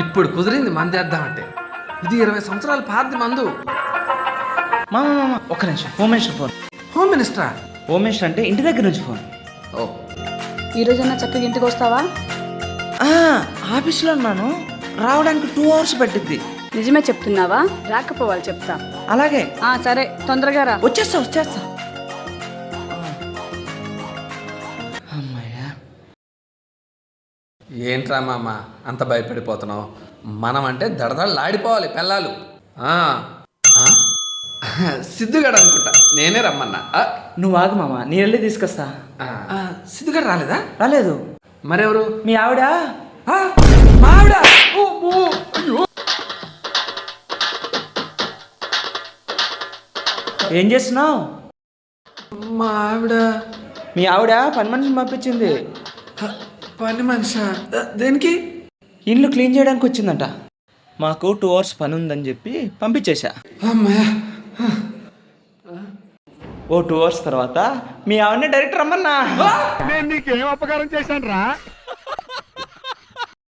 ఇప్పుడు కుదిరింది మందేద్దామంటే. ఇది 20 సంవత్సరాల పాతది మందు. మామ మామ ఒక్క నిమిషం, హోమ్ మినిస్టర్ ఫోన్. హోమ్ మినిస్టరా? హోమ్ మినిస్టర్ అంటే ఇంటి దగ్గర నుంచి ఫోన్. ఓ, ఈ రోజన్నా చక్కగా ఇంటికి వస్తావా? ఆఫీస్లో ఉన్నాను, రావడానికి 2 hours పట్టిద్ది. నిజమే చెప్తున్నావా? రాకపోవాలి చెప్తా. అలాగే సరే, తొందరగా రా. వచ్చేస్తా. అమ్మాయ్యా. ఏంట్రా మామ అంత భయపడిపోతున్నావు? మనం అంటే దడదడలాడిపోవాలి పెళ్ళాలు. సిద్ధుగాడు అనుకుంటా, నేనే రమ్మన్నా. నువ్వు ఆగు మామ, నీ వెళ్ళి తీసుకొస్తా. సిద్ధుగాడు రాలేదా? రాలేదు. మరెవరు? మీ ఆవిడ. మా ఆవిడ? అయ్యో. ఏం చేస్తున్నావు? మా ఆవిడ. మీ ఆవిడ పని మనిషిని పంపించింది. పని మనిషా? దేనికి? ఇల్లు క్లీన్ చేయడానికి వచ్చిందంట. మాకు 2 hours పని ఉందని చెప్పి పంపించేశా. అమ్మా, ఓ 2 hours తర్వాత మీ ఆవిడని డైరెక్ట్ రమ్మన్నా. నేను నీకేం అపకారం చేశాను రా?